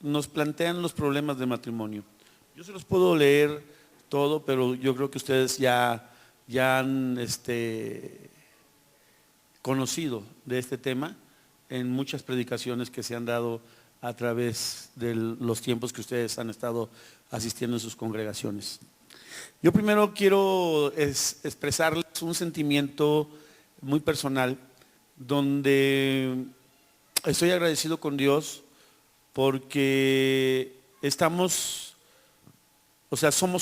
nos plantean los problemas de matrimonio. Yo se los puedo leer todo, pero yo creo que ustedes ya han conocido de este tema en muchas predicaciones que se han dado a través de los tiempos que ustedes han estado asistiendo en sus congregaciones. Yo primero quiero expresarles un sentimiento muy personal, donde estoy agradecido con Dios porque somos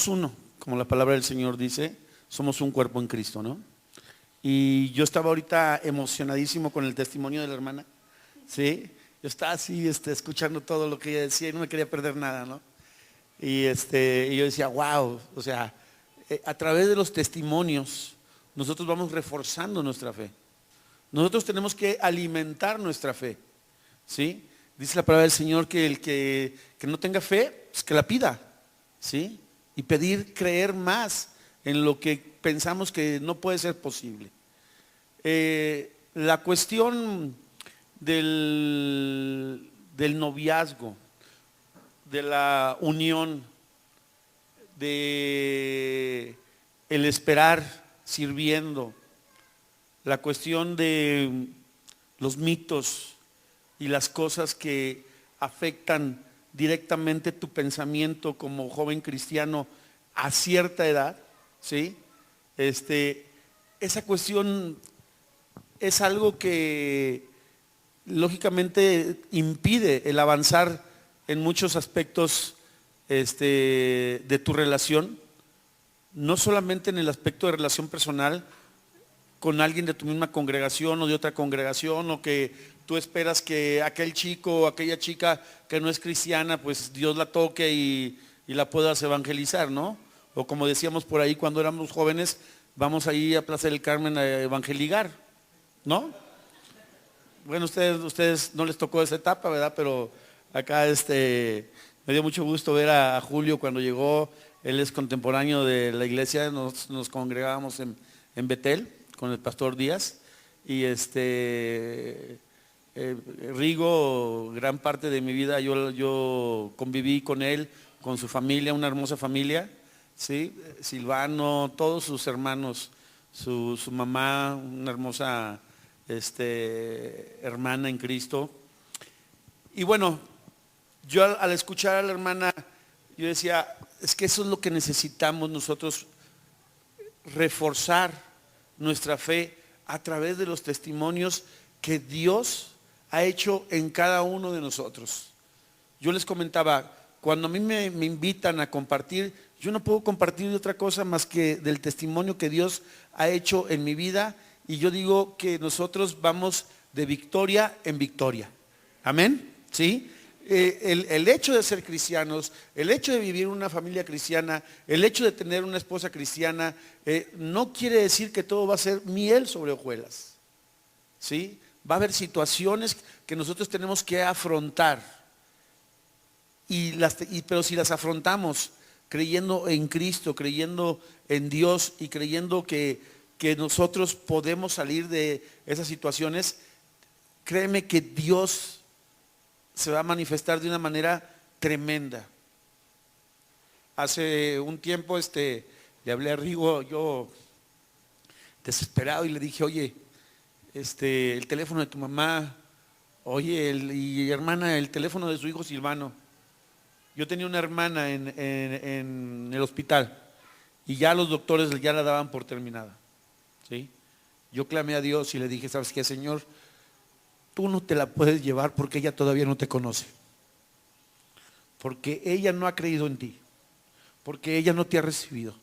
uno, como la palabra del Señor dice, somos un cuerpo en Cristo, ¿no? Y yo estaba ahorita emocionadísimo con el testimonio de la hermana, ¿sí? Yo estaba así, escuchando todo lo que ella decía y no me quería perder nada, ¿no? Y yo decía, wow, o sea, a través de los testimonios nosotros vamos reforzando nuestra fe. Nosotros tenemos que alimentar nuestra fe, ¿sí? Dice la palabra del Señor que el que no tenga fe, pues que la pida, ¿sí? Y pedir, creer más en lo que pensamos que no puede ser posible. La cuestión del noviazgo, de la unión, de el esperar sirviendo, la cuestión de los mitos y las cosas que afectan directamente tu pensamiento como joven cristiano a cierta edad, ¿sí? Esa cuestión es algo que lógicamente impide el avanzar en muchos aspectos de tu relación, no solamente en el aspecto de relación personal con alguien de tu misma congregación o de otra congregación, o que tú esperas que aquel chico o aquella chica que no es cristiana, pues Dios la toque y la puedas evangelizar, ¿no? O como decíamos por ahí cuando éramos jóvenes, vamos ahí a Plaza del Carmen a evangelizar, ¿no? Bueno, ustedes no les tocó esa etapa, ¿verdad? Pero acá me dio mucho gusto ver a Julio cuando llegó. Él es contemporáneo de la iglesia, nos congregábamos en Betel con el pastor Díaz. Y Rigo, gran parte de mi vida yo conviví con él, con su familia, una hermosa familia, ¿sí? Silvano, todos sus hermanos, su mamá, una hermosa hermana en Cristo. Y bueno, yo al escuchar a la hermana, yo decía, es que eso es lo que necesitamos nosotros, reforzar nuestra fe a través de los testimonios que Dios ha hecho en cada uno de nosotros. Yo les comentaba, cuando a mí me invitan a compartir, yo no puedo compartir de otra cosa más que del testimonio que Dios ha hecho en mi vida, y yo digo que nosotros vamos de victoria en victoria. Amén, ¿sí? El hecho de ser cristianos, el hecho de vivir una familia cristiana, el hecho de tener una esposa cristiana, no quiere decir que todo va a ser miel sobre hojuelas, ¿sí? Va a haber situaciones que nosotros tenemos que afrontar, pero si las afrontamos creyendo en Cristo, creyendo en Dios y creyendo que nosotros podemos salir de esas situaciones, créeme que Dios se va a manifestar de una manera tremenda. Hace un tiempo le hablé a Rigo, yo desesperado, y le dije, oye, el teléfono de tu mamá, oye, y hermana, el teléfono de su hijo Silvano. Yo tenía una hermana en el hospital y ya los doctores ya la daban por terminada, ¿sí? Yo clamé a Dios y le dije, ¿sabes qué, Señor? Tú no te la puedes llevar porque ella todavía no te conoce, porque ella no ha creído en ti, porque ella no te ha recibido.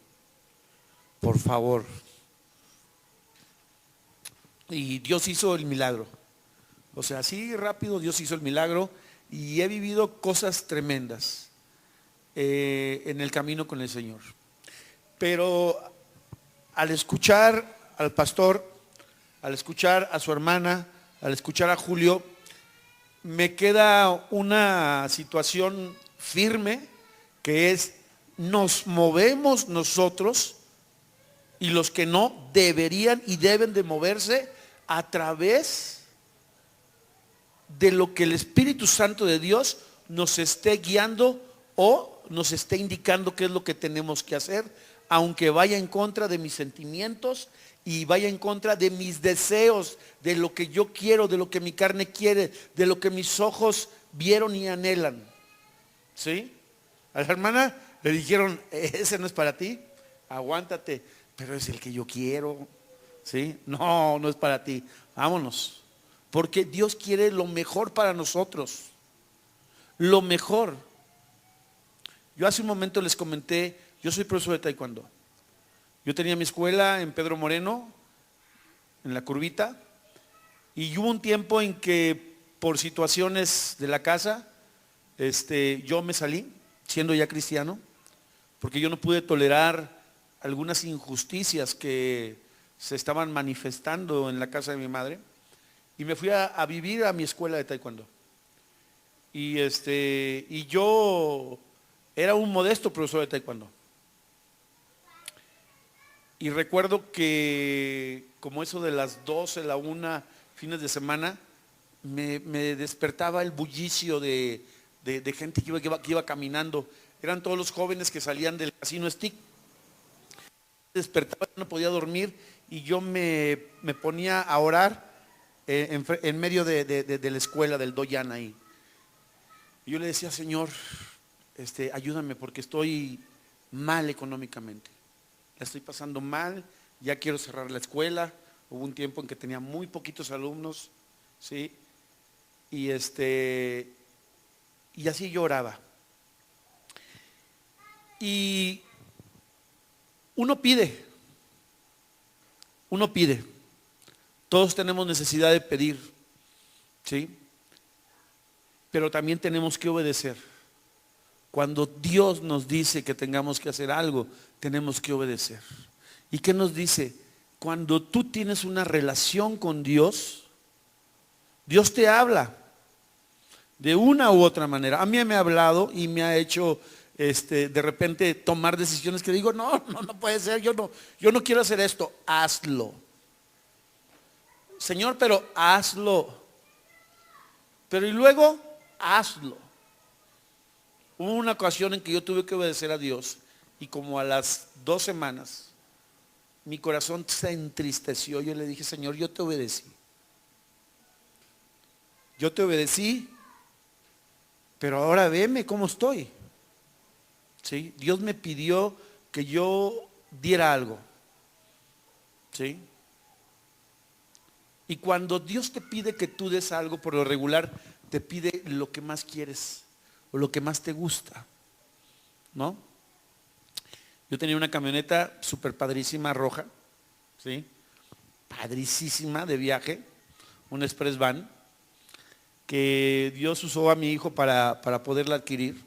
Por favor. Y Dios hizo el milagro. O sea, así rápido Dios hizo el milagro, y he vivido cosas tremendas en el camino con el Señor. Pero al escuchar al pastor, al escuchar a su hermana, al escuchar a Julio, me queda una situación firme, que es: nos movemos nosotros, y los que no deberían y deben de moverse a través de lo que el Espíritu Santo de Dios nos esté guiando o nos esté indicando qué es lo que tenemos que hacer, aunque vaya en contra de mis sentimientos y vaya en contra de mis deseos, de lo que yo quiero, de lo que mi carne quiere, de lo que mis ojos vieron y anhelan. ¿Sí? A la hermana le dijeron, ese no es para ti, aguántate, pero es el que yo quiero. ¿Sí? No, no es para ti, vámonos. Porque Dios quiere lo mejor para nosotros, lo mejor. Yo hace un momento les comenté, yo soy profesor de taekwondo. Yo tenía mi escuela en Pedro Moreno, en la Curvita, y hubo un tiempo en que por situaciones de la casa, yo me salí, siendo ya cristiano, porque yo no pude tolerar algunas injusticias que se estaban manifestando en la casa de mi madre, y me fui a vivir a mi escuela de taekwondo. Y yo era un modesto profesor de taekwondo. Y recuerdo que como eso de las 12, la 1, fines de semana, me despertaba el bullicio de gente que iba caminando. Eran todos los jóvenes que salían del casino Stick. Despertaba, no podía dormir y yo me ponía a orar en medio de la escuela, del doyan ahí. Y yo le decía, Señor, ayúdame porque estoy mal económicamente. La estoy pasando mal, ya quiero cerrar la escuela. Hubo un tiempo en que tenía muy poquitos alumnos, ¿sí? Y así yo oraba. Y uno pide. Todos tenemos necesidad de pedir, ¿sí? Pero también tenemos que obedecer. Cuando Dios nos dice que tengamos que hacer algo, tenemos que obedecer. ¿Y qué nos dice? Cuando tú tienes una relación con Dios, Dios te habla de una u otra manera. A mí me ha hablado y me ha hecho de repente tomar decisiones que digo, no puede ser, yo no quiero hacer esto. Hazlo. Señor, pero hazlo. Pero y luego, hazlo. Hubo una ocasión en que yo tuve que obedecer a Dios y como a las 2 semanas mi corazón se entristeció. Yo le dije, Señor, yo te obedecí. Pero ahora veme cómo estoy. ¿Sí? Dios me pidió que yo diera algo. ¿Sí? Y cuando Dios te pide que tú des algo, por lo regular te pide lo que más quieres o lo que más te gusta, ¿no? Yo tenía una camioneta súper padrísima, roja, ¿sí? Padricísima, de viaje, un express van, que Dios usó a mi hijo para poderla adquirir.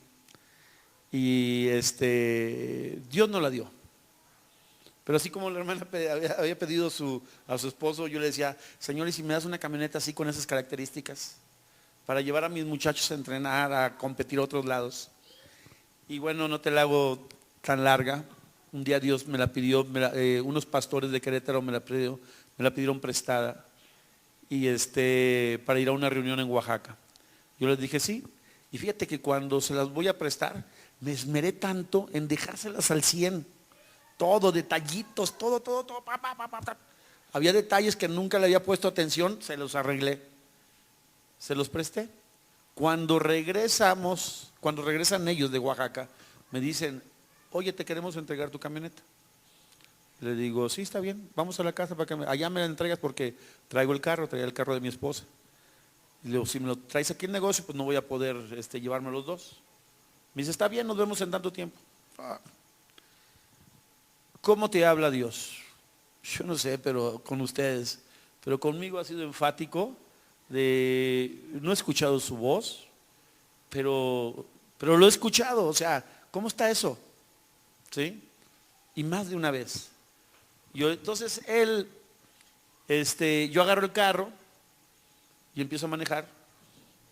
Y Dios no la dio. Pero así como la hermana había pedido a su esposo, yo le decía, Señor, ¿y si me das una camioneta así con esas características? Para llevar a mis muchachos a entrenar, a competir a otros lados. Y bueno, no te la hago tan larga. Un día Dios me la pidió, unos pastores de Querétaro me la pidieron prestada. Y para ir a una reunión en Oaxaca. Yo les dije sí. Y fíjate que cuando se las voy a prestar, me esmeré tanto en dejárselas al 100. Todo, detallitos, todo. Había detalles que nunca le había puesto atención, se los arreglé. Se los presté. Cuando regresan ellos de Oaxaca, me dicen, oye, te queremos entregar tu camioneta. Le digo, sí, está bien, vamos a la casa para que allá me la entregas porque traía el carro de mi esposa. Y le digo, si me lo traes aquí en negocio, pues no voy a poder llevarme los dos. Me dice, está bien, nos vemos en tanto tiempo. ¿Cómo te habla Dios? Yo no sé, pero con ustedes. Pero conmigo ha sido enfático. No he escuchado su voz, pero lo he escuchado. O sea, ¿cómo está eso? ¿Sí? Y más de una vez. Entonces yo agarro el carro y empiezo a manejar.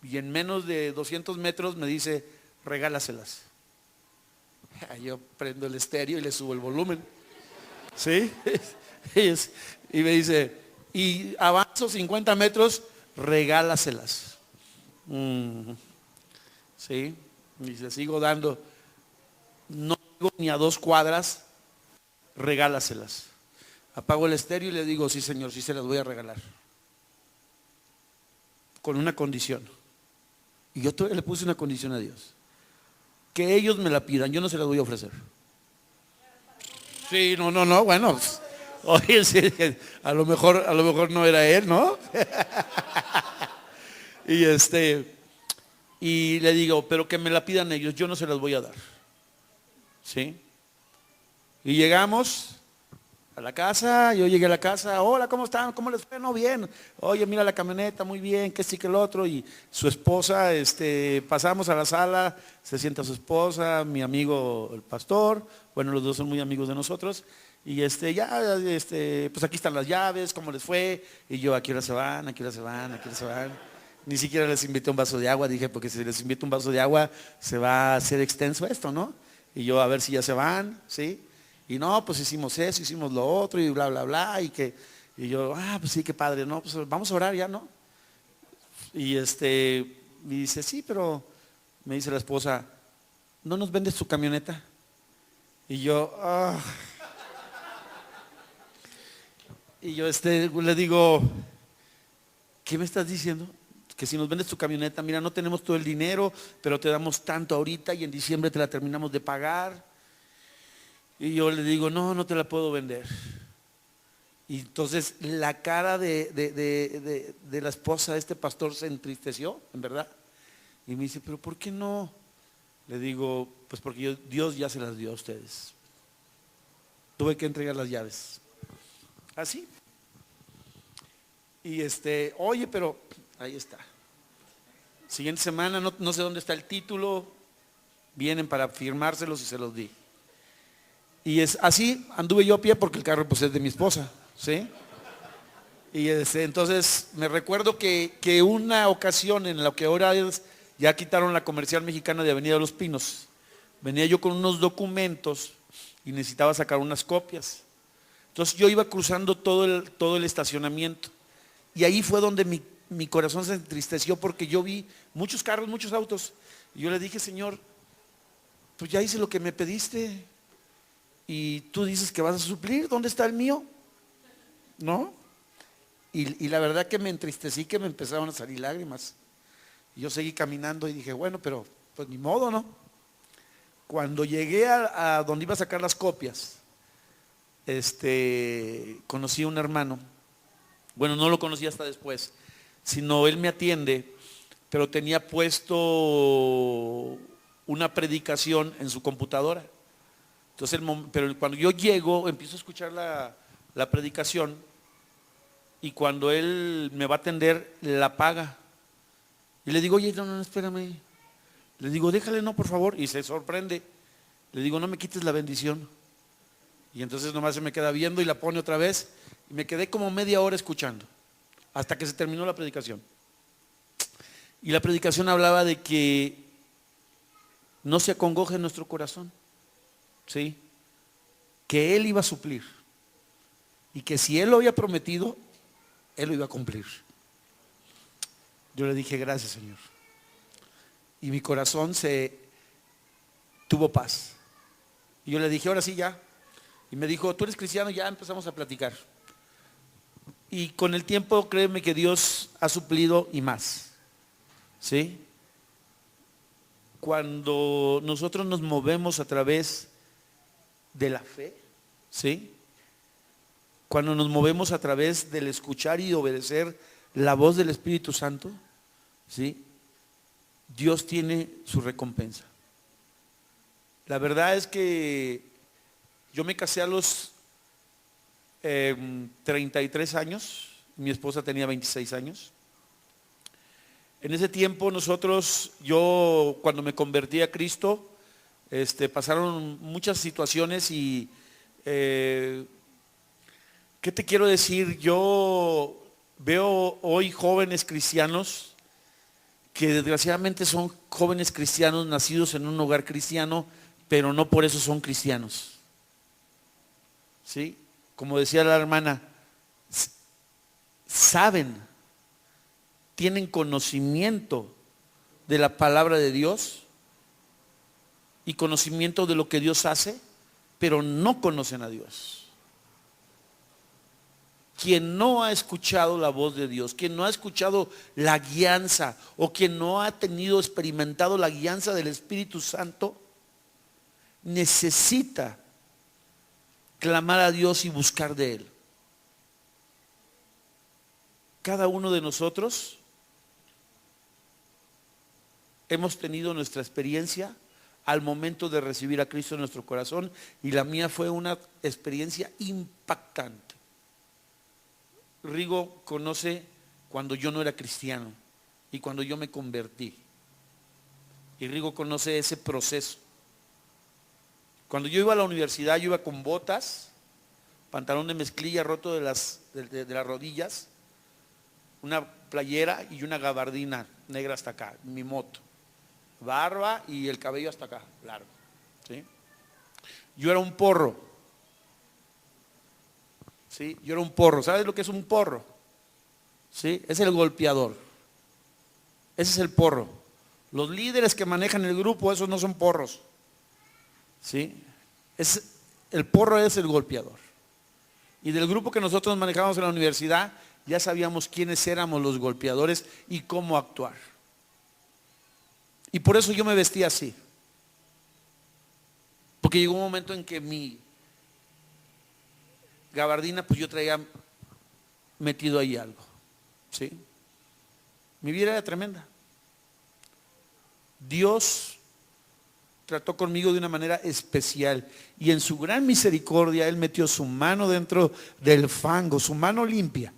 Y en menos de 200 metros me dice, regálaselas. Yo prendo el estéreo y le subo el volumen. ¿Sí? Y me dice, y avanzo 50 metros, regálaselas. ¿sí? Y le sigo dando, no llego ni a 2 cuadras, regálaselas. Apago el estéreo y le digo, sí señor, sí se las voy a regalar. Con una condición. Y yo todavía le puse una condición a Dios. Que ellos me la pidan, yo no se las voy a ofrecer. Sí, no, bueno. Oye, sí, a lo mejor no era él, ¿no? Y le digo, pero que me la pidan ellos, yo no se las voy a dar. ¿Sí? Y llegamos a la casa, yo llegué a la casa, hola, ¿cómo están? ¿Cómo les fue? No, bien. Oye, mira la camioneta, muy bien, que sí, que el otro. Y su esposa, pasamos a la sala, se sienta su esposa, mi amigo el pastor, bueno, los dos son muy amigos de nosotros. Y pues aquí están las llaves, ¿cómo les fue? Y yo, ¿a qué hora se van? ¿A qué hora se van? ¿A qué hora se van? Ni siquiera les invité un vaso de agua, dije, porque si les invito un vaso de agua, se va a hacer extenso esto, ¿no? Y yo, a ver si ya se van, ¿sí? Y no, pues hicimos eso, hicimos lo otro y bla, bla, bla. Y yo, pues sí, qué padre, ¿no? Pues vamos a orar ya, ¿no? Y me dice, sí, pero me dice la esposa, ¿no nos vendes tu camioneta? Y yo, Y yo le digo, ¿qué me estás diciendo? Que si nos vendes tu camioneta, mira, no tenemos todo el dinero, pero te damos tanto ahorita y en diciembre te la terminamos de pagar. Y yo le digo, no te la puedo vender. Y entonces la cara de la esposa de este pastor se entristeció, en verdad. Y me dice, pero ¿por qué no? Le digo, pues porque Dios ya se las dio a ustedes. Tuve que entregar las llaves. Así. Y oye, pero ahí está. Siguiente semana, no sé dónde está el título, vienen para firmárselos y se los di. Y así anduve yo a pie porque el carro pues es de mi esposa, ¿sí? Y entonces me recuerdo que una ocasión en la que ahora ya quitaron la comercial mexicana de Avenida de los Pinos, venía yo con unos documentos y necesitaba sacar unas copias. Entonces yo iba cruzando todo el estacionamiento y ahí fue donde mi corazón se entristeció porque yo vi muchos carros, muchos autos. Y yo le dije, Señor, pues ya hice lo que me pediste. Y tú dices que vas a suplir, ¿dónde está el mío? ¿No? Y la verdad que me entristecí, que me empezaron a salir lágrimas. Y yo seguí caminando y dije, bueno, pero pues ni modo, ¿no? Cuando llegué a donde iba a sacar las copias, conocí a un hermano. Bueno, no lo conocí hasta después, sino él me atiende, pero tenía puesto una predicación en su computadora. Entonces, pero cuando yo llego, empiezo a escuchar la predicación y cuando él me va a atender, la apaga. Y le digo, oye, no, espérame. Le digo, déjale, no, por favor. Y se sorprende. Le digo, no me quites la bendición. Y entonces nomás se me queda viendo y la pone otra vez. Y me quedé como media hora escuchando, hasta que se terminó la predicación. Y la predicación hablaba de que no se acongoje en nuestro corazón. ¿Sí? Que Él iba a suplir y que si Él lo había prometido, Él lo iba a cumplir. Yo le dije, gracias, Señor. Y mi corazón se tuvo paz. Y yo le dije, ahora sí ya. Y me dijo, ¿tú eres cristiano? Ya empezamos a platicar. Y con el tiempo, créeme que Dios ha suplido y más. ¿Sí? Cuando nosotros nos movemos a través de la fe, ¿sí? Cuando nos movemos a través del escuchar y obedecer la voz del Espíritu Santo, ¿sí? Dios tiene su recompensa. La verdad es que yo me casé a los 33 años, mi esposa tenía 26 años. En ese tiempo yo cuando me convertí a Cristo, pasaron muchas situaciones y ¿qué te quiero decir? Yo veo hoy jóvenes cristianos que desgraciadamente son jóvenes cristianos nacidos en un hogar cristiano, pero no por eso son cristianos. ¿Sí? Como decía la hermana, saben, tienen conocimiento de la palabra de Dios y conocimiento de lo que Dios hace, pero no conocen a Dios. Quien no ha escuchado la voz de Dios, quien no ha escuchado la guianza o quien no ha experimentado la guianza del Espíritu Santo, necesita clamar a Dios y buscar de Él. Cada uno de nosotros hemos tenido nuestra experiencia al momento de recibir a Cristo en nuestro corazón, y la mía fue una experiencia impactante. Rigo conoce cuando yo no era cristiano y cuando yo me convertí. Y Rigo conoce ese proceso. Cuando yo iba a la universidad, yo iba con botas, pantalón de mezclilla roto de las rodillas, una playera y una gabardina negra hasta acá, mi moto, barba y el cabello hasta acá, largo, ¿sí? Yo era un porro, ¿sí? Yo era un porro. ¿Sabes lo que es un porro? ¿Sí? Es el golpeador. Ese es el porro. Los líderes que manejan el grupo, esos no son porros, ¿sí? El porro es el golpeador. Y del grupo que nosotros manejamos en la universidad, ya sabíamos quiénes éramos los golpeadores y cómo actuar. Y por eso yo me vestía así. Porque llegó un momento en que mi gabardina, pues yo traía metido ahí algo, ¿sí? Mi vida era tremenda. Dios trató conmigo de una manera especial y en su gran misericordia Él metió su mano dentro del fango, su mano limpia,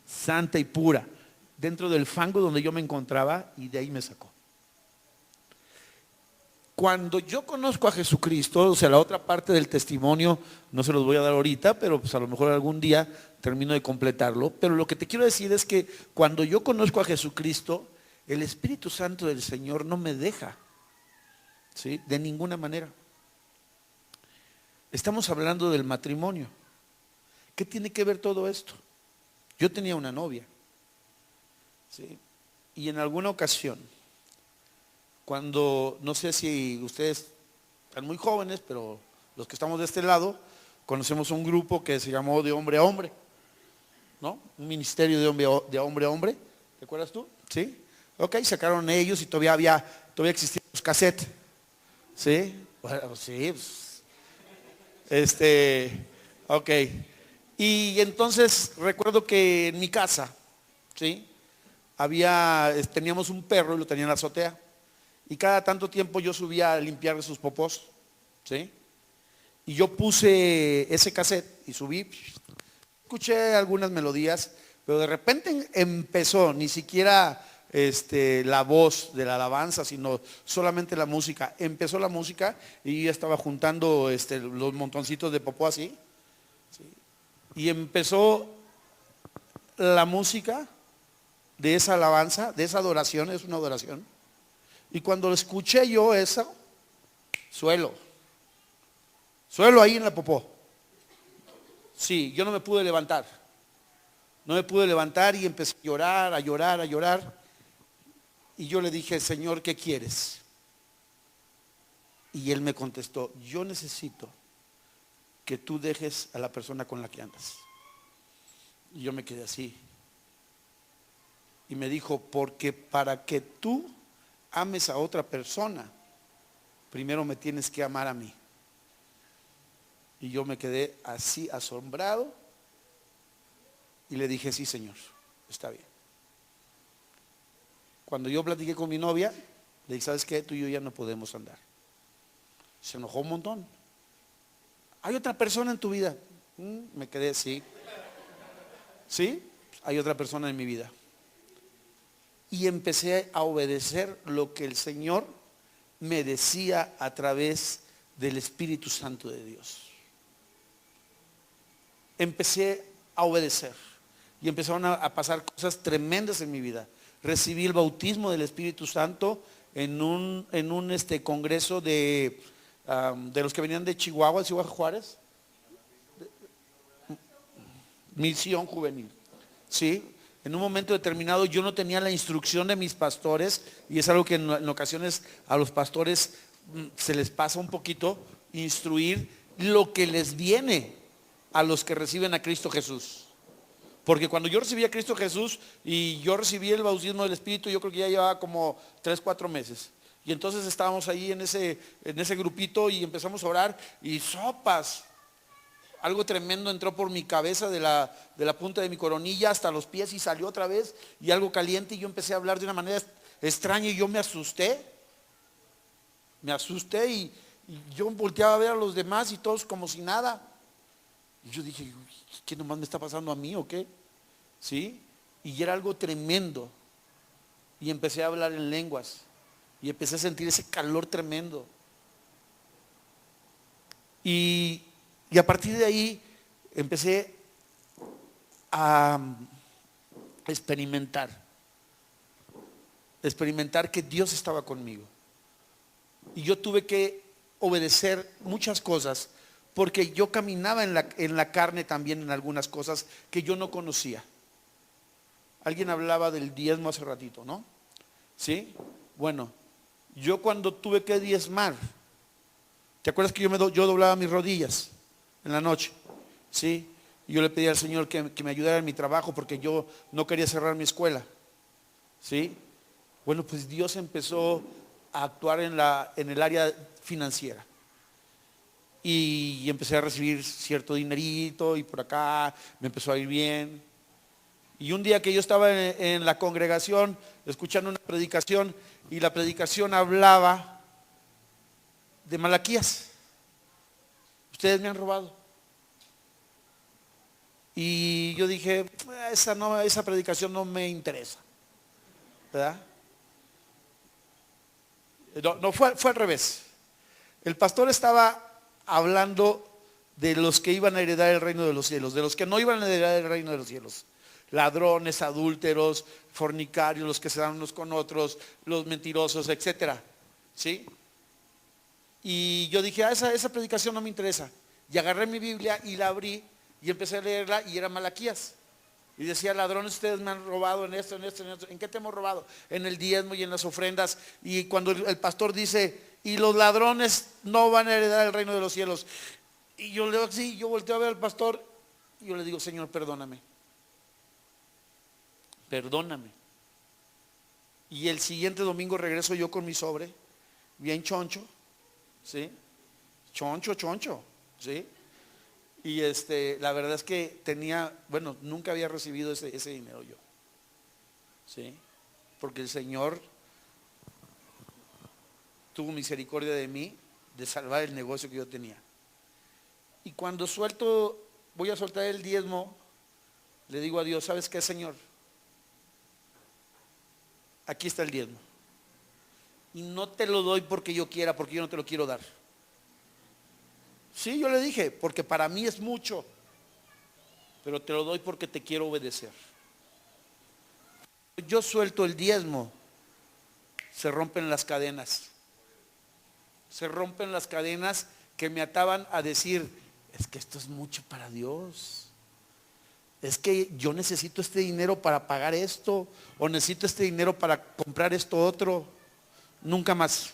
santa y pura, dentro del fango donde yo me encontraba, y de ahí me sacó. Cuando yo conozco a Jesucristo, o sea, la otra parte del testimonio no se los voy a dar ahorita, pero pues a lo mejor algún día termino de completarlo. Pero lo que te quiero decir es que cuando yo conozco a Jesucristo, el Espíritu Santo del Señor no me deja, ¿sí? De ninguna manera. Estamos hablando del matrimonio. ¿Qué tiene que ver todo esto? Yo tenía una novia, ¿sí? Y en alguna ocasión, cuando, no sé si ustedes están muy jóvenes, pero los que estamos de este lado, conocemos un grupo que se llamó De Hombre a Hombre, ¿no? Un ministerio de hombre a hombre. ¿Te acuerdas tú? ¿Sí? Ok, sacaron ellos y todavía existían los cassettes. ¿Sí? Bueno, sí. Ok. Y entonces recuerdo que en mi casa, ¿sí? Teníamos un perro y lo tenía en la azotea. Y cada tanto tiempo yo subía a limpiarle sus popós, ¿sí? Y yo puse ese cassette y subí, escuché algunas melodías, pero de repente empezó, ni siquiera la voz de la alabanza, sino solamente la música. Empezó la música y yo estaba juntando los montoncitos de popó así, ¿sí? Y empezó la música de esa alabanza, de esa adoración, es una adoración. Y cuando escuché yo eso, suelo ahí en la popó. Sí, yo no me pude levantar. No me pude levantar y empecé a llorar, a llorar, a llorar. Y yo le dije, Señor, ¿qué quieres? Y Él me contestó, yo necesito que tú dejes a la persona con la que andas. Y yo me quedé así. Y me dijo, porque para que tú ames a otra persona, primero me tienes que amar a mí. Y yo me quedé así asombrado y le dije, sí, Señor, está bien. Cuando yo platiqué con mi novia, le dije, ¿sabes qué? Tú y yo ya no podemos andar. Se enojó un montón. ¿Hay otra persona en tu vida? Me quedé, sí. Sí, hay otra persona en mi vida. Y empecé a obedecer lo que el Señor me decía a través del Espíritu Santo de Dios. Empecé a obedecer y empezaron a pasar cosas tremendas en mi vida. Recibí el bautismo del Espíritu Santo en un congreso de los que venían de Chihuahua, Juárez, Misión Juvenil. Sí, en un momento determinado yo no tenía la instrucción de mis pastores, y es algo que en ocasiones a los pastores se les pasa un poquito, instruir lo que les viene a los que reciben a Cristo Jesús. Porque cuando yo recibí a Cristo Jesús y yo recibí el bautismo del Espíritu, yo creo que ya llevaba como 3, 4 meses. Y entonces estábamos ahí en ese grupito y empezamos a orar y sopas. Algo tremendo entró por mi cabeza de la punta de mi coronilla hasta los pies y salió otra vez, y algo caliente, y yo empecé a hablar de una manera extraña y yo me asusté. Y yo volteaba a ver a los demás y todos como si nada. Y yo dije, ¿qué nomás me está pasando a mí o qué? ¿Sí? Y era algo tremendo. Y empecé a hablar en lenguas. Y empecé a sentir ese calor tremendo. Y a partir de ahí empecé a experimentar que Dios estaba conmigo. Y yo tuve que obedecer muchas cosas, porque yo caminaba en la carne también en algunas cosas que yo no conocía. Alguien hablaba del diezmo hace ratito, ¿no? ¿Sí? Bueno, yo cuando tuve que diezmar, ¿te acuerdas que yo doblaba mis rodillas en la noche? ¿Sí? Y yo le pedí al Señor que me ayudara en mi trabajo porque yo no quería cerrar mi escuela. ¿Sí? Bueno, pues Dios empezó a actuar en el área financiera. Y empecé a recibir cierto dinerito y por acá me empezó a ir bien. Y un día que yo estaba en la congregación escuchando una predicación, y la predicación hablaba de Malaquías. Ustedes me han robado. Y yo dije, esa predicación no me interesa, ¿verdad? No, fue al revés. El pastor estaba hablando de los que iban a heredar el reino de los cielos, de los que no iban a heredar el reino de los cielos. Ladrones, adúlteros, fornicarios, los que se dan unos con otros, los mentirosos, etcétera. ¿Sí? Y yo dije, esa predicación no me interesa. Y agarré mi Biblia y la abrí y empecé a leerla, y era Malaquías. Y decía, ladrones, ustedes me han robado en esto, en esto, en esto. ¿En qué te hemos robado? En el diezmo y en las ofrendas. Y cuando el pastor dice, y los ladrones no van a heredar el reino de los cielos. Y yo leo así, yo volteo a ver al pastor y yo le digo, Señor, perdóname. Perdóname. Y el siguiente domingo regreso yo con mi sobre, bien choncho, ¿sí? Choncho, ¿sí? Y la verdad es que nunca había recibido ese dinero yo, ¿sí? Porque el Señor tuvo misericordia de mí, de salvar el negocio que yo tenía. Y cuando voy a soltar el diezmo, le digo a Dios, ¿sabes qué, Señor? Aquí está el diezmo. Y no te lo doy porque yo quiera, porque yo no te lo quiero dar. Sí, yo le dije, porque para mí es mucho, pero te lo doy porque te quiero obedecer. Yo suelto el diezmo, se rompen las cadenas. Se rompen las cadenas que me ataban a decir, es que esto es mucho para Dios. Es que yo necesito este dinero para pagar esto, o necesito este dinero para comprar esto otro. Nunca más.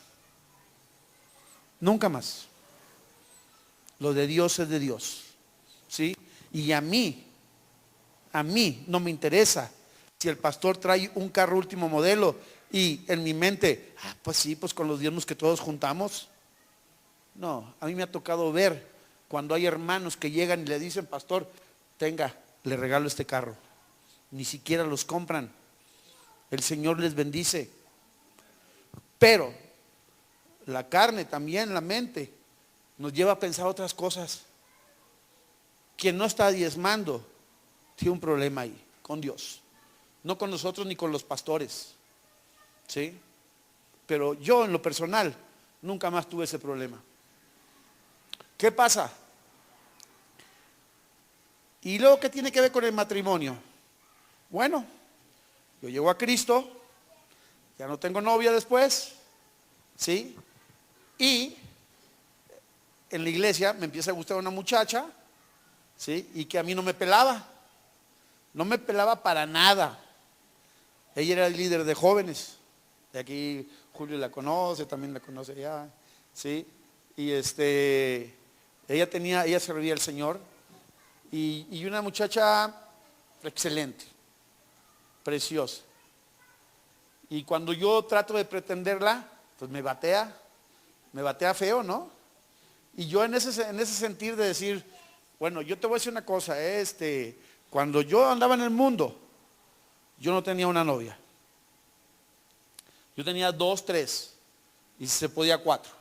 Nunca más. Lo de Dios es de Dios. ¿Sí? Y a mí no me interesa si el pastor trae un carro último modelo y en mi mente, pues sí, pues con los diezmos que todos juntamos. No, a mí me ha tocado ver cuando hay hermanos que llegan y le dicen, pastor, tenga, le regalo este carro. Ni siquiera los compran. El Señor les bendice. Pero la carne también, la mente, nos lleva a pensar otras cosas. Quien no está diezmando tiene un problema ahí con Dios. No con nosotros ni con los pastores. ¿Sí? Pero yo en lo personal nunca más tuve ese problema. ¿Qué pasa? ¿Y luego qué tiene que ver con el matrimonio? Bueno, yo llego a Cristo, ya no tengo novia después, ¿sí? Y en la iglesia me empieza a gustar una muchacha, ¿sí? Y que a mí no me pelaba. no me pelaba para nada. Ella era el líder de jóvenes. De aquí Julio la conoce, también la conoce ya, ¿sí? Y ella servía al Señor. Y una muchacha excelente, preciosa. Y cuando yo trato de pretenderla, pues me batea feo, ¿no? Y yo en ese sentir de decir, bueno, yo te voy a decir una cosa, cuando yo andaba en el mundo, yo no tenía una novia. Yo tenía 2, 3, y si se podía 4.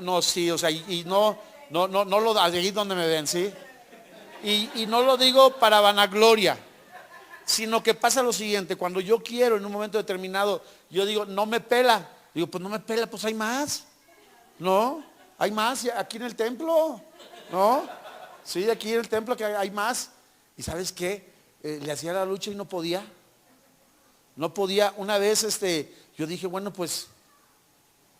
No, sí, o sea, y no lo ahí donde me ven, ¿sí? Y no lo digo para vanagloria, sino que pasa lo siguiente, cuando yo quiero en un momento determinado, yo digo, no me pela. Digo, pues no me pela, pues hay más. ¿No? Hay más aquí en el templo. ¿No? Sí, aquí en el templo que hay más. ¿Y sabes qué? Le hacía la lucha y no podía. No podía. Una vez yo dije, bueno, pues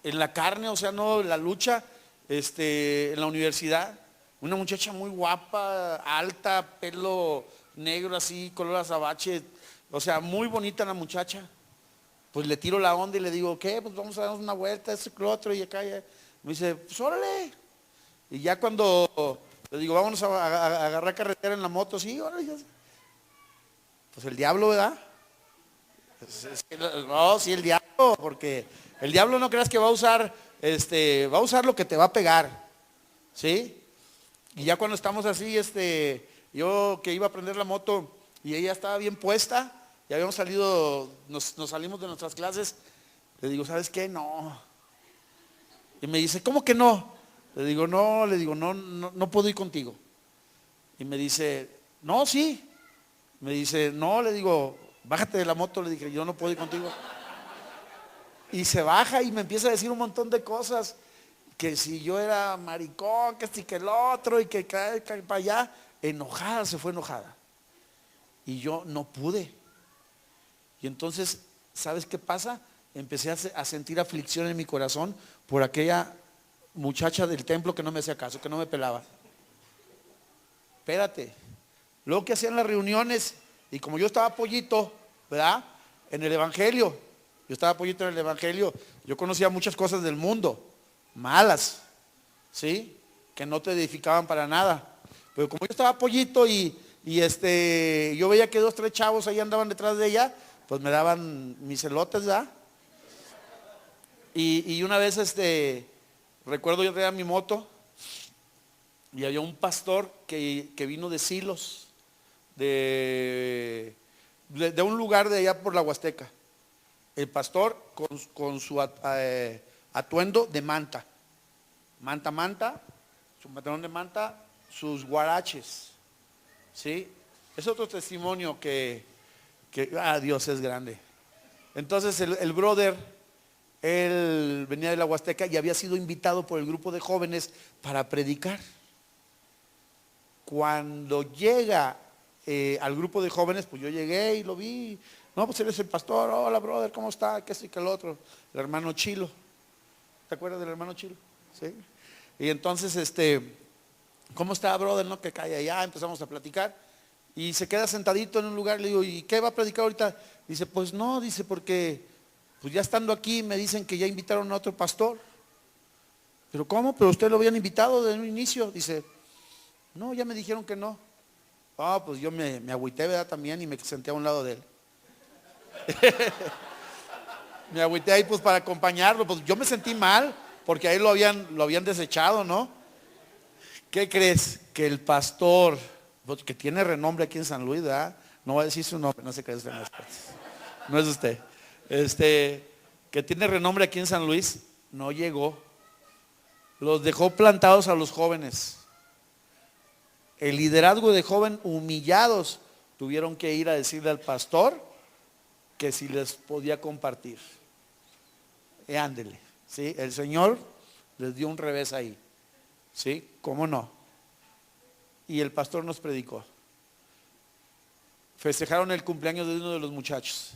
en la carne, o sea, no, la lucha, en la universidad, una muchacha muy guapa, alta, pelo negro así, color azabache, o sea, muy bonita la muchacha. Pues le tiro la onda y le digo, ¿qué? Pues vamos a darnos una vuelta, lo otro, y acá ya. Me dice, pues órale. Y ya cuando le digo, vámonos a agarrar carretera en la moto, sí, órale. Pues el diablo, ¿verdad? No, sí, el diablo, porque el diablo no creas que va a usar, va a usar lo que te va a pegar, ¿sí? Y ya cuando estamos así, yo que iba a prender la moto y ella estaba bien puesta, ya habíamos salido, nos salimos de nuestras clases, le digo, ¿sabes qué? No. Y me dice, ¿cómo que no? Le digo, no puedo ir contigo. Y me dice, no, sí. Me dice, no, le digo, bájate de la moto, le dije, yo no puedo ir contigo. Y se baja y me empieza a decir un montón de cosas, que si yo era maricón, que si que el otro, y que cae para allá, enojada, se fue enojada. Y yo no pude. Y entonces, ¿sabes qué pasa? Empecé a sentir aflicción en mi corazón por aquella muchacha del templo que no me hacía caso, que no me pelaba. Espérate. Luego que hacían las reuniones, y como yo estaba pollito, ¿verdad? En el evangelio, yo conocía muchas cosas del mundo, malas, ¿sí? Que no te edificaban para nada. Pero como yo estaba pollito y yo veía que 2, 3 chavos ahí andaban detrás de ella, pues me daban mis elotes, ¿verdad? Y una vez recuerdo yo traía mi moto y había un pastor que vino de Silos, de un lugar de allá por la Huasteca. El pastor con su atuendo de manta, su pantalón de manta, sus guaraches, ¿sí? Es otro testimonio que Dios es grande. Entonces el brother, él venía de la Huasteca y había sido invitado por el grupo de jóvenes para predicar. Cuando llega al grupo de jóvenes, pues yo llegué y lo vi. No, pues él es el pastor. Hola, brother, ¿cómo está? ¿Qué sí que el otro? El hermano Chilo. ¿Te acuerdas del hermano Chilo? Sí. Y entonces, ¿cómo está, brother? No, que cae allá. Empezamos a platicar. Y se queda sentadito en un lugar. Le digo, ¿y qué va a predicar ahorita? Dice, pues no, dice, porque pues ya estando aquí me dicen que ya invitaron a otro pastor. ¿Pero cómo? ¿Pero usted lo habían invitado desde un inicio? Dice, no, ya me dijeron que no. Ah, pues yo me agüité, ¿verdad? También, y me senté a un lado de él. Me agüité ahí pues para acompañarlo. Pues yo me sentí mal porque ahí lo habían desechado, ¿no? ¿Qué crees? Que el pastor, pues, que tiene renombre aquí en San Luis, ¿verdad? No voy a decir su nombre, no se cree usted, no es usted. Que tiene renombre aquí en San Luis, no llegó. Los dejó plantados a los jóvenes. El liderazgo de joven humillados tuvieron que ir a decirle al pastor que si les podía compartir. Ándele, ¿sí? El Señor les dio un revés ahí, ¿sí? ¿Cómo no? Y el pastor nos predicó. Festejaron el cumpleaños de uno de los muchachos.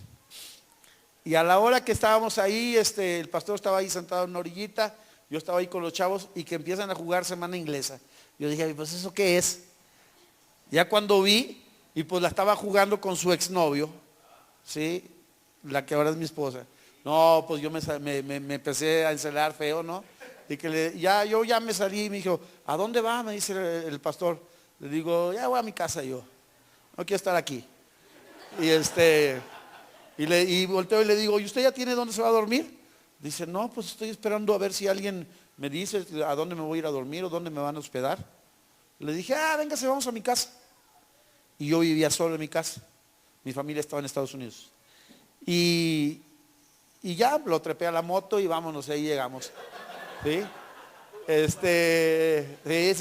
Y a la hora que estábamos ahí, el pastor estaba ahí sentado en una orillita, yo estaba ahí con los chavos y que empiezan a jugar semana inglesa. Yo dije, pues ¿eso qué es? Ya cuando vi, Y pues la estaba jugando con su exnovio, ¿sí? La que ahora es mi esposa. No, pues yo me empecé a encelar feo, ¿no? Y que yo ya me salí y me dijo, ¿a dónde va? Me dice el pastor. Le digo, ya voy a mi casa yo. No quiero estar aquí. Y volteo y le digo, ¿y usted ya tiene dónde se va a dormir? Dice, no, pues estoy esperando a ver si alguien me dice a dónde me voy a ir a dormir o dónde me van a hospedar. Le dije, véngase, vamos a mi casa. Y yo vivía solo en mi casa. Mi familia estaba en Estados Unidos. Y ya lo trepé a la moto y vámonos, ahí llegamos. ¿Sí?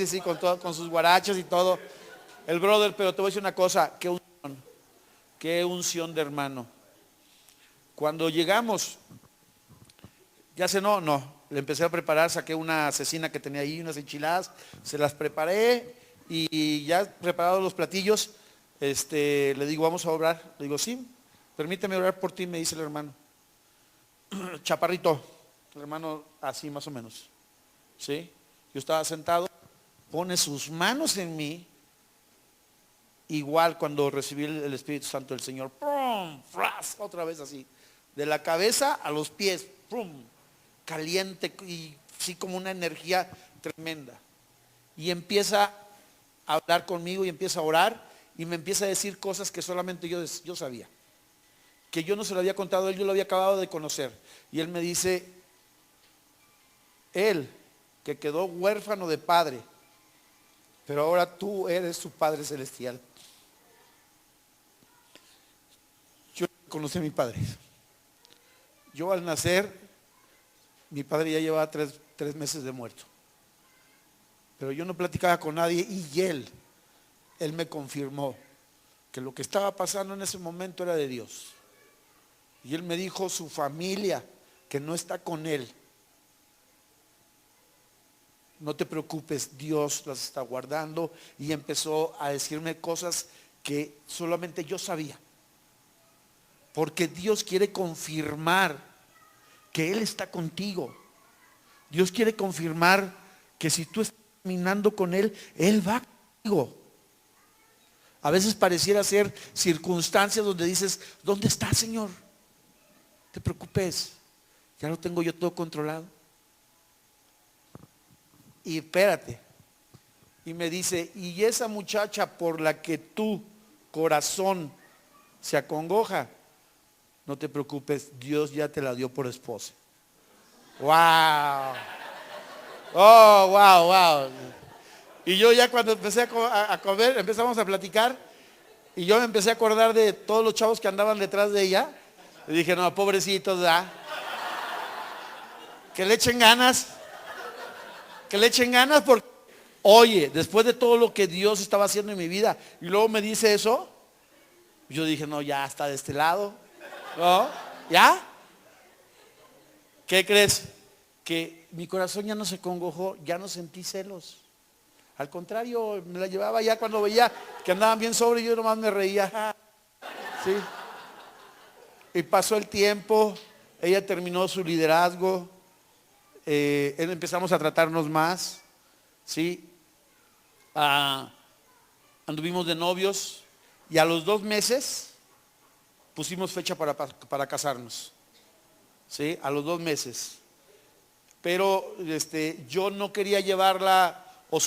Sí, con sus guarachas y todo. El brother, pero te voy a decir una cosa, qué unción de hermano. Cuando llegamos, ya cenó, no, le empecé a preparar, saqué una cecina que tenía ahí, unas enchiladas, se las preparé y ya preparados los platillos, le digo, vamos a orar. Le digo, sí, permíteme orar por ti, me dice el hermano. Chaparrito, el hermano así más o menos. ¿Sí? Yo estaba sentado, pone sus manos en mí, igual cuando recibí el Espíritu Santo del Señor, ¡pum! ¡Fras! Otra vez así, de la cabeza a los pies, ¡pum! Caliente y sí como una energía tremenda. Y empieza a hablar conmigo y empieza a orar y me empieza a decir cosas que solamente yo sabía, que yo no se lo había contado a él, yo lo había acabado de conocer. Y él me dice, él que quedó huérfano de padre, pero ahora tú eres su Padre Celestial. Yo conocí a mi padre. Yo al nacer, mi padre ya llevaba tres meses de muerto. Pero yo no platicaba con nadie y él me confirmó que lo que estaba pasando en ese momento era de Dios. Y él me dijo, su familia que no está con él, no te preocupes, Dios las está guardando. Y empezó a decirme cosas que solamente yo sabía. Porque Dios quiere confirmar que Él está contigo. Dios quiere confirmar que si tú estás caminando con Él, Él va contigo. A veces pareciera ser circunstancias donde dices, ¿dónde está, Señor? No te preocupes, ya lo tengo yo todo controlado. Y espérate. Y me dice, y esa muchacha por la que tu corazón se acongoja, no te preocupes, Dios ya te la dio por esposa. ¡Wow! ¡Oh, wow, wow! Y yo ya cuando empecé a comer, empezamos a platicar, y yo me empecé a acordar de todos los chavos que andaban detrás de ella. Y dije, no, pobrecitos, ¿verdad? Que le echen ganas. Que le echen ganas porque, oye, después de todo lo que Dios estaba haciendo en mi vida, y luego me dice eso, yo dije, no, ya está de este lado. ¿No? ¿Ya? ¿Qué crees? Que mi corazón ya no se congojó, ya no sentí celos. Al contrario, me la llevaba ya cuando veía que andaban bien sobre, yo nomás me reía. ¿Sí? Y pasó el tiempo, ella terminó su liderazgo, empezamos a tratarnos más, ¿sí? Anduvimos de novios y a los 2 meses pusimos fecha para casarnos, ¿sí? A los 2 meses. Pero yo no quería llevarla o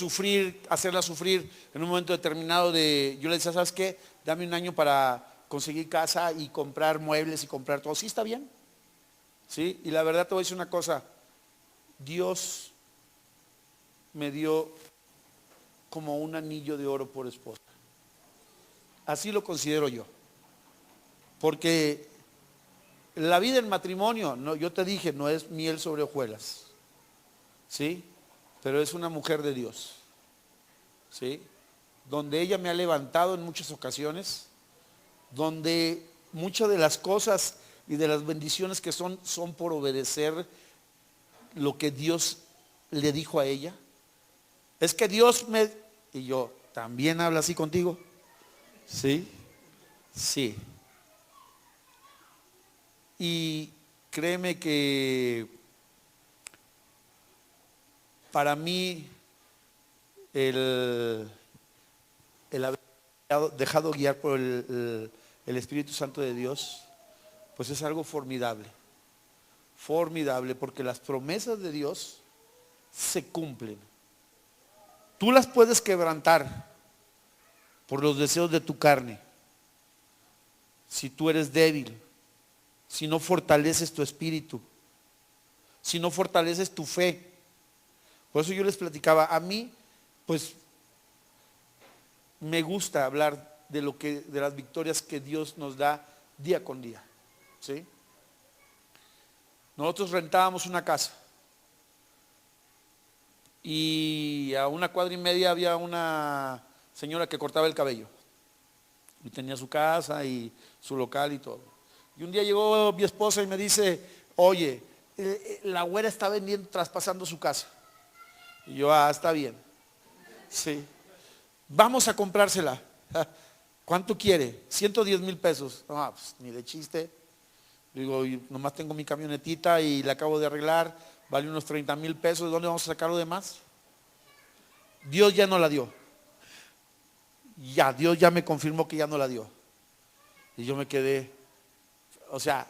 hacerla sufrir en un momento determinado yo le decía, ¿sabes qué? Dame un año para conseguir casa y comprar muebles y comprar todo. ¿Sí está bien? ¿Sí? Y la verdad te voy a decir una cosa, Dios me dio como un anillo de oro por esposa. Así lo considero yo. Porque la vida en matrimonio, no, yo te dije, no es miel sobre hojuelas. ¿Sí? Pero es una mujer de Dios. ¿Sí? Donde ella me ha levantado en muchas ocasiones, donde muchas de las cosas y de las bendiciones que son por obedecer lo que Dios le dijo a ella. Es que Dios y yo, ¿también habla así contigo? ¿Sí? Sí. Y créeme que para mí el haber dejado guiar por el Espíritu Santo de Dios, pues es algo formidable. Formidable, porque las promesas de Dios se cumplen. Tú las puedes quebrantar por los deseos de tu carne, si tú eres débil, si no fortaleces tu espíritu, si no fortaleces tu fe. Por eso yo les platicaba, a mí pues me gusta hablar de las victorias que Dios nos da día con día, ¿sí? Nosotros rentábamos una casa y a 1.25 cuadras había una señora que cortaba el cabello y tenía su casa y su local y todo. Y un día llegó mi esposa y me dice, oye, la güera está vendiendo, traspasando su casa. Y yo, está bien, sí, vamos a comprársela. ¿Cuánto quiere? 110,000 pesos. No, pues ni de chiste. Digo, nomás tengo mi camionetita y la acabo de arreglar, vale unos 30,000 pesos, ¿de dónde vamos a sacar lo demás? Dios ya no la dio. Dios ya me confirmó que ya no la dio. Y yo me quedé, o sea,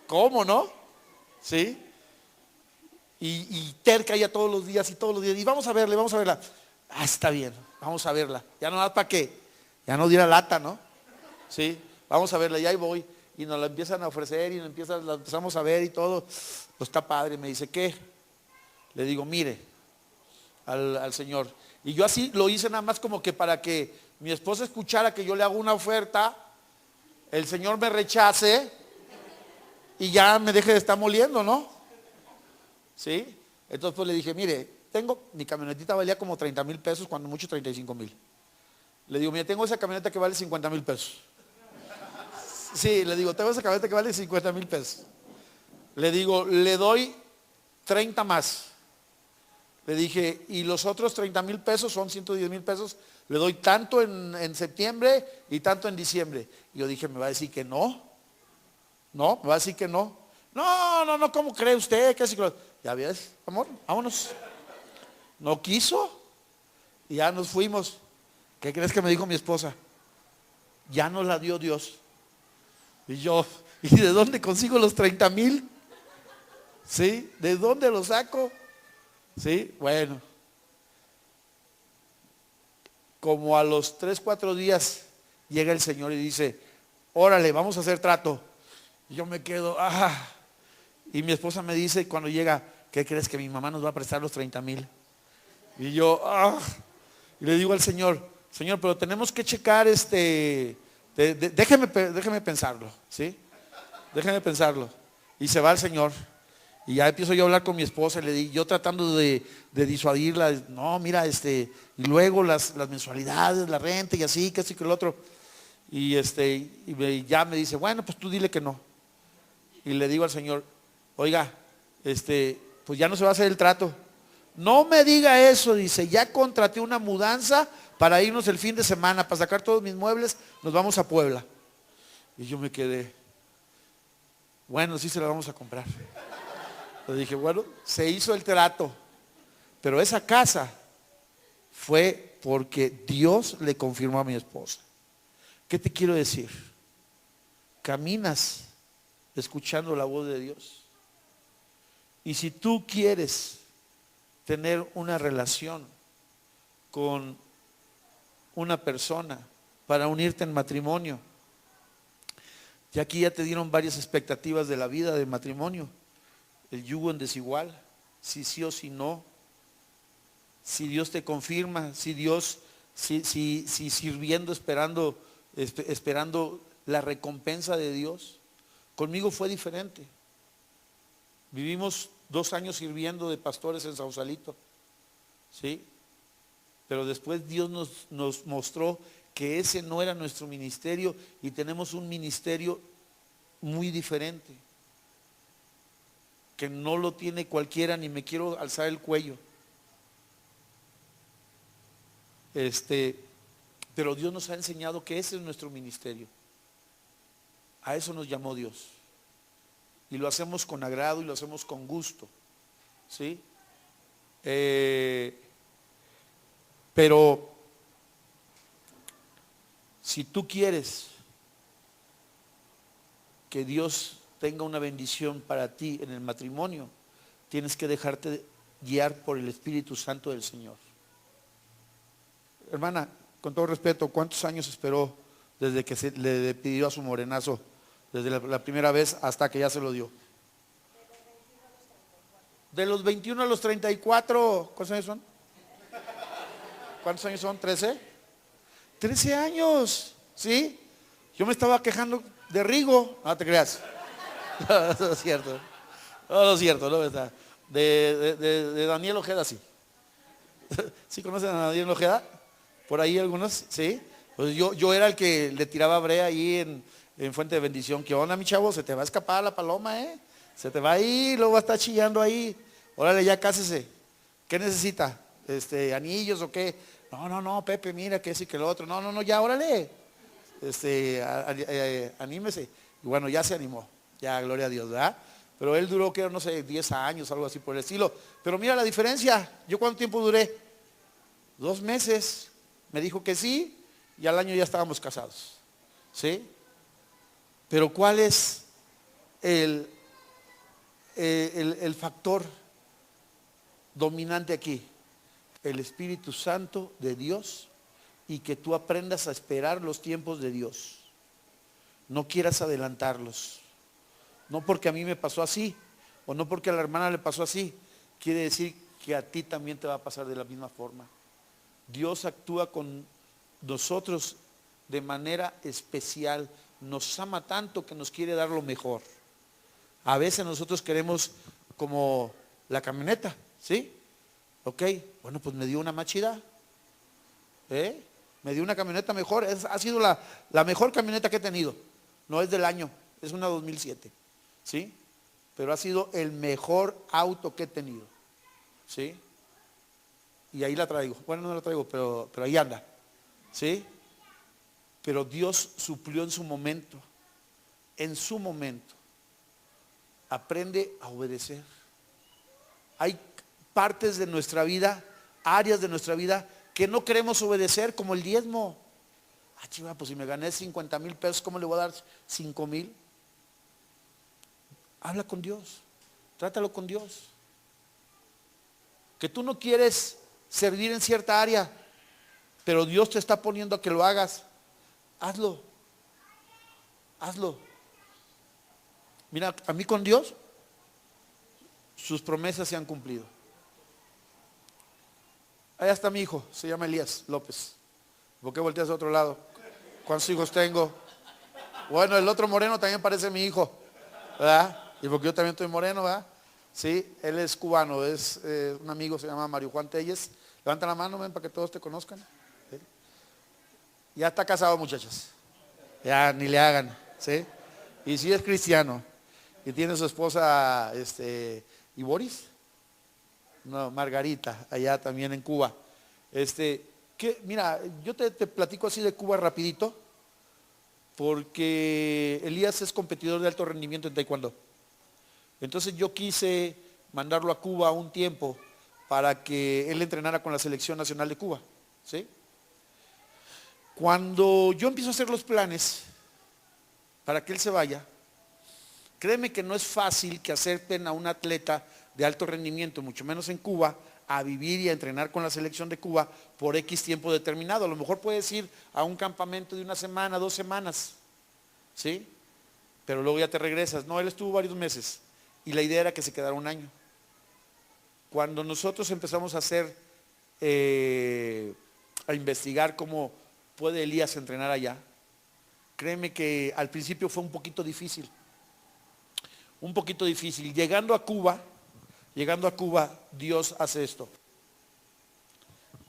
¿cómo no? ¿Sí? Y terca ya todos los días, y vamos a verla. Está bien, vamos a verla. Ya no más para qué, ya no diera lata, ¿no? Sí, vamos a verla, y ahí voy. Y nos la empiezan a ofrecer y la empezamos a ver y todo. Pues está padre. Me dice, ¿qué? Le digo, mire, al Señor. Y yo así lo hice nada más como que para que mi esposa escuchara que yo le hago una oferta, el Señor me rechace y ya me deje de estar moliendo, ¿no? ¿Sí? Entonces pues le dije, mire, mi camionetita valía como 30,000 pesos, cuando mucho 35,000. Le digo, mire, tengo esa camioneta que vale 50,000 pesos. Sí, le digo, tengo esa camioneta que vale 50,000 pesos. Le digo, le doy 30 más. Le dije, y los otros 30,000 pesos son 110,000 pesos. Le doy tanto en septiembre y tanto en diciembre. Y yo dije, ¿me va a decir que no? No, me va a decir que no. No, ¿cómo cree usted? Ya ves, amor, vámonos. No quiso. Y ya nos fuimos. ¿Qué crees que me dijo mi esposa? Ya nos la dio Dios. Y yo, ¿y de dónde consigo los 30,000? ¿Sí? ¿De dónde los saco? Sí, bueno. Como a los 3, 4 días llega el Señor y dice, órale, vamos a hacer trato. Y yo me quedo, Y mi esposa me dice cuando llega, ¿qué crees que mi mamá nos va a prestar los 30,000? Y yo, Y le digo al Señor, pero tenemos que checar déjeme pensarlo, ¿sí? Déjeme pensarlo. Y se va el Señor. Y ya empiezo yo a hablar con mi esposa y le digo, yo tratando de disuadirla, no, mira, y luego las mensualidades, la renta y así, que así que el otro. Y ya me dice, bueno, pues tú dile que no. Y le digo al Señor, oiga, pues ya no se va a hacer el trato. No me diga eso, dice, ya contraté una mudanza para irnos el fin de semana, para sacar todos mis muebles, nos vamos a Puebla. Y yo me quedé, bueno, sí se la vamos a comprar. Le dije, bueno, se hizo el trato, pero esa casa fue porque Dios le confirmó a mi esposa. ¿Qué te quiero decir? Caminas escuchando la voz de Dios. Y si tú quieres tener una relación con una persona para unirte en matrimonio, y aquí ya te dieron varias expectativas de la vida de matrimonio. El yugo en desigual, si sí o si no, si Dios te confirma, si sirviendo, esperando la recompensa de Dios. Conmigo fue diferente. Vivimos 2 años sirviendo de pastores en Sausalito, ¿sí? Pero después Dios nos mostró que ese no era nuestro ministerio y tenemos un ministerio muy diferente, que no lo tiene cualquiera, ni me quiero alzar el cuello. Pero Dios nos ha enseñado que ese es nuestro ministerio. A eso nos llamó Dios. Y lo hacemos con agrado y lo hacemos con gusto, ¿sí? Pero Si tú quieres que Dios tenga una bendición para ti en el matrimonio, tienes que dejarte guiar por el Espíritu Santo del Señor. Hermana, con todo respeto, ¿cuántos años esperó desde que se le pidió a su morenazo, desde la primera vez hasta que ya se lo dio? De los 21 a los 34, ¿cuántos años son? ¿Cuántos años son? ¿13? 13 años, ¿sí? Yo me estaba quejando de Rigo, no te creas. No es cierto. No es cierto, no está. De Daniel Ojeda, sí. ¿Sí conocen a Daniel Ojeda? Por ahí algunos, ¿sí? Pues yo era el que le tiraba brea ahí en Fuente de Bendición. ¿Qué onda, mi chavo? Se te va a escapar la paloma, ¿eh? Se te va a ir, luego va a estar chillando ahí. Órale, ya cásese. ¿Qué necesita? ¿Anillos o qué? No, Pepe, mira que ese y que lo otro. No, ya, órale. Anímese. Y bueno, ya se animó. Ya, gloria a Dios, ¿verdad? Pero él duró, que no sé, 10 años, algo así por el estilo. Pero mira la diferencia. ¿Yo cuánto tiempo duré? 2 meses. Me dijo que sí y al año ya estábamos casados. ¿Sí? Pero ¿cuál es el factor dominante aquí? El Espíritu Santo de Dios, y que tú aprendas a esperar los tiempos de Dios. No quieras adelantarlos. No porque a mí me pasó así, o no porque a la hermana le pasó así, quiere decir que a ti también te va a pasar de la misma forma. Dios actúa con nosotros de manera especial. Nos ama tanto que nos quiere dar lo mejor. A veces nosotros queremos como la camioneta, ¿sí? Ok, bueno, pues me dio una más chida. Me dio una camioneta mejor. Ha sido la mejor camioneta que he tenido. No es del año, es una 2007. ¿Sí? Pero ha sido el mejor auto que he tenido. ¿Sí? Y ahí la traigo. Bueno, no la traigo, pero ahí anda. ¿Sí? Pero Dios suplió en su momento. En su momento. Aprende a obedecer. Hay partes de nuestra vida, áreas de nuestra vida que no queremos obedecer, como el diezmo. Chiva, pues si me gané 50,000 pesos, ¿cómo le voy a dar 5,000? Habla con Dios, trátalo con Dios. Que tú no quieres servir en cierta área, pero Dios te está poniendo a que lo hagas. Hazlo. Mira, a mí con Dios, sus promesas se han cumplido. Allá está mi hijo, se llama Elías López. ¿Por qué volteas a otro lado? ¿Cuántos hijos tengo? Bueno, el otro moreno también parece mi hijo, ¿verdad? Y porque yo también estoy moreno, ¿verdad? Sí, él es cubano, es un amigo, se llama Mario Juan Telles. Levanta la mano, ven, para que todos te conozcan. ¿Sí? Ya está casado, muchachos. Ya, ni le hagan, ¿sí? Y sí es cristiano. Y tiene su esposa, ¿y Boris? No, Margarita, allá también en Cuba. Mira, yo te platico así de Cuba rapidito, porque Elías es competidor de alto rendimiento en taekwondo. Entonces yo quise mandarlo a Cuba un tiempo para que él entrenara con la selección nacional de Cuba, ¿sí? Cuando yo empiezo a hacer los planes para que él se vaya, créeme que no es fácil que acepten a un atleta de alto rendimiento, mucho menos en Cuba, a vivir y a entrenar con la selección de Cuba por X tiempo determinado. A lo mejor puedes ir a un campamento de 1 semana, 2 semanas, ¿sí? Pero luego ya te regresas. No, él estuvo varios meses y la idea era que se quedara 1 año. Cuando nosotros empezamos a a investigar cómo puede Elías entrenar allá, créeme que al principio fue un poquito difícil. Llegando a Cuba, Dios hace esto.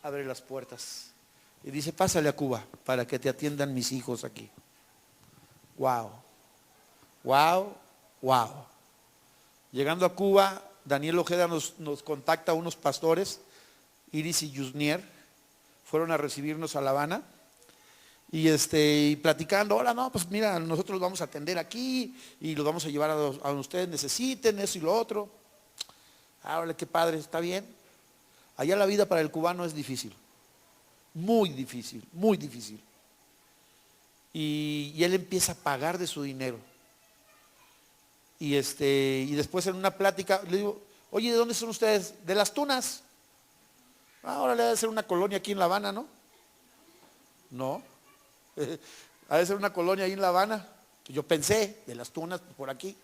Abre las puertas y dice, pásale a Cuba para que te atiendan mis hijos aquí. Wow. Llegando a Cuba, Daniel Ojeda nos contacta a unos pastores, Iris y Yusnier, fueron a recibirnos a La Habana. Y platicando, hola, no, pues mira, nosotros los vamos a atender aquí y los vamos a llevar a donde ustedes necesiten, eso y lo otro. Órale, qué padre, está bien. Allá la vida para el cubano es difícil, muy difícil. y él empieza a pagar de su dinero. Y después en una plática le digo, oye, ¿de dónde son ustedes? De Las Tunas. Ahora le ha de ser una colonia aquí en La Habana, ¿no? No. Ha de ser una colonia ahí en La Habana. Yo pensé, de Las Tunas, por aquí.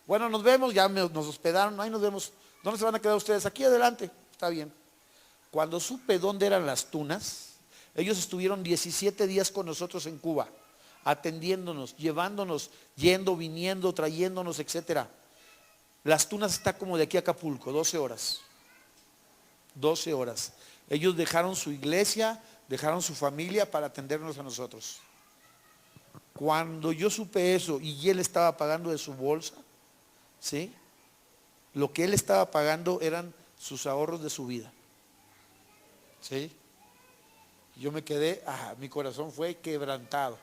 Bueno, nos vemos, ya nos hospedaron, ahí nos vemos. ¿Dónde se van a quedar ustedes? Aquí adelante. Está bien. Cuando supe dónde eran Las Tunas, ellos estuvieron 17 días con nosotros en Cuba, atendiéndonos, llevándonos, yendo, viniendo, trayéndonos, etcétera. Las Tunas está como de aquí a Acapulco, 12 horas. 12 horas. Ellos dejaron su iglesia, dejaron su familia para atendernos a nosotros. Cuando yo supe eso y él estaba pagando de su bolsa, ¿sí? Lo que él estaba pagando eran sus ahorros de su vida. ¿Sí? Yo me quedé, mi corazón fue quebrantado.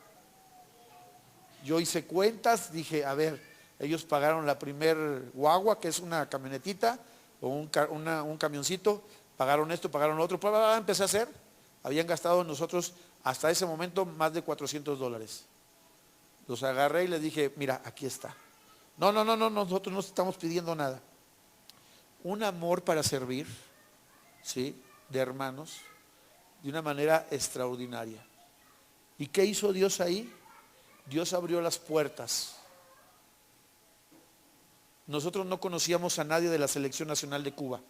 Yo hice cuentas, dije, a ver, ellos pagaron la primer guagua, que es una camionetita, o un camioncito, pagaron esto, pagaron lo otro, empecé a hacer, habían gastado en nosotros hasta ese momento más de $400. Los agarré y les dije, mira, aquí está. No, nosotros no estamos pidiendo nada. Un amor para servir, ¿sí? De hermanos, de una manera extraordinaria. ¿Y qué hizo Dios ahí? Dios abrió las puertas. Nosotros no conocíamos a nadie de la Selección Nacional de Cuba.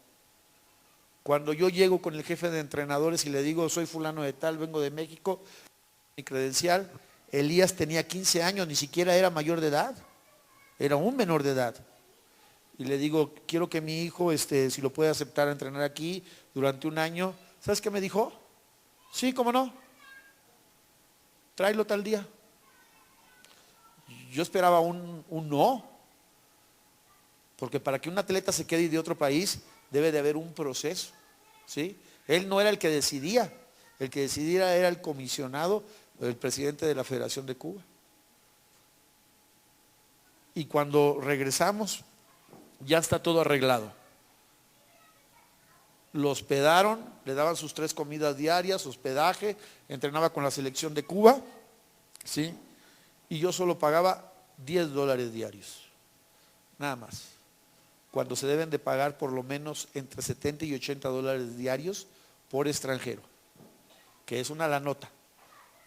Cuando yo llego con el jefe de entrenadores y le digo, soy fulano de tal, vengo de México, mi credencial, Elías tenía 15 años, ni siquiera era mayor de edad, era un menor de edad. Y le digo, quiero que mi hijo, si lo puede aceptar a entrenar aquí durante un año. ¿Sabes qué me dijo? Sí, ¿cómo no? Tráelo tal día. Yo esperaba un no, porque para que un atleta se quede de otro país debe de haber un proceso, ¿sí? Él no era el que decidía, el que decidía era el comisionado, el presidente de la Federación de Cuba. Y cuando regresamos, ya está todo arreglado. Lo hospedaron, le daban sus 3 comidas diarias, hospedaje, entrenaba con la selección de Cuba, ¿sí? Y yo solo pagaba $10 diarios, nada más. Cuando se deben de pagar por lo menos entre $70 y $80 diarios por extranjero, que es una la nota.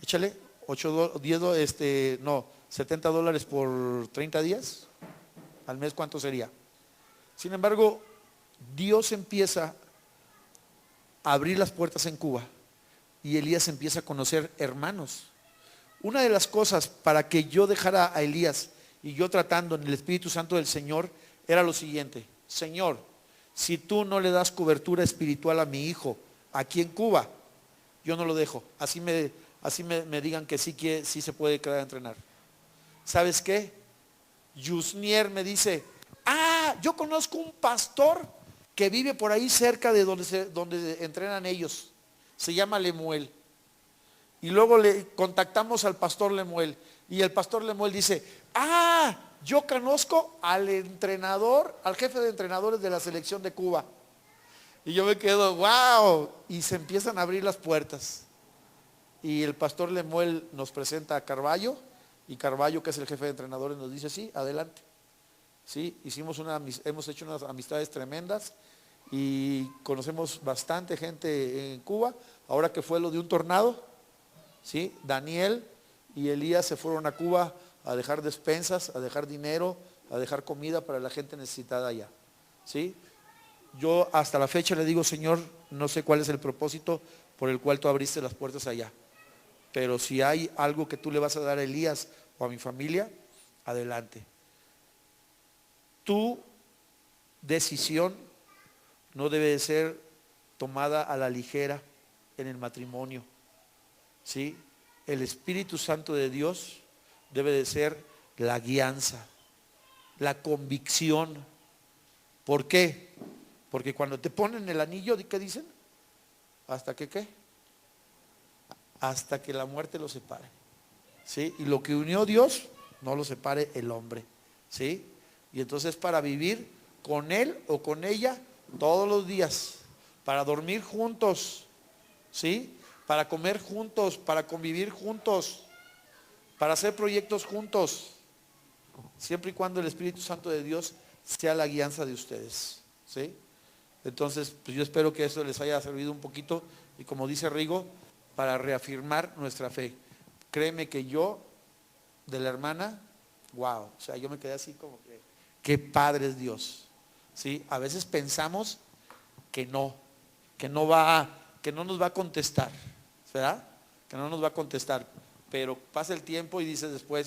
Échale, $70 por 30 días, al mes, ¿cuánto sería? Sin embargo, Dios empieza a abrir las puertas en Cuba y Elías empieza a conocer hermanos. Una de las cosas para que yo dejara a Elías y yo tratando en el Espíritu Santo del Señor era lo siguiente: Señor, si tú no le das cobertura espiritual a mi hijo aquí en Cuba, yo no lo dejo. Así me digan que sí se puede quedar a entrenar. ¿Sabes qué? Yusnier me dice, yo conozco un pastor que vive por ahí cerca de donde entrenan ellos. Se llama Lemuel. Y luego le contactamos al pastor Lemuel. Y el pastor Lemuel dice, yo conozco al entrenador, al jefe de entrenadores de la selección de Cuba. Y yo me quedo, wow. Y se empiezan a abrir las puertas. Y el pastor Lemuel nos presenta a Carballo. Y Carballo, que es el jefe de entrenadores, nos dice, sí, adelante. Sí, hemos hecho unas amistades tremendas. Y conocemos bastante gente en Cuba. Ahora que fue lo de un tornado, ¿sí? Daniel y Elías se fueron a Cuba a dejar despensas, a dejar dinero, a dejar comida para la gente necesitada allá, ¿sí? Yo hasta la fecha le digo, Señor, no sé cuál es el propósito por el cual tú abriste las puertas allá, pero si hay algo que tú le vas a dar a Elías o a mi familia, adelante. Tu decisión no debe de ser tomada a la ligera en el matrimonio, ¿sí? El Espíritu Santo de Dios debe de ser la guianza, la convicción. ¿Por qué? Porque cuando te ponen el anillo, ¿qué dicen? ¿Hasta que qué? Hasta que la muerte lo separe, ¿sí? Y lo que unió Dios, no lo separe el hombre, ¿sí? Y entonces para vivir con él o con ella todos los días, para dormir juntos, ¿sí? Para comer juntos, para convivir juntos. para hacer proyectos juntos, siempre y cuando el Espíritu Santo de Dios sea la guianza de ustedes, ¿sí? Entonces, pues yo espero que eso les haya servido un poquito, y como dice Rigo, para reafirmar nuestra fe. Créeme que yo, de la hermana, wow, o sea, yo me quedé así como que, qué padre es Dios, ¿sí? A veces pensamos que no nos va a contestar, ¿verdad? Que no nos va a contestar, pero pasa el tiempo y dice después,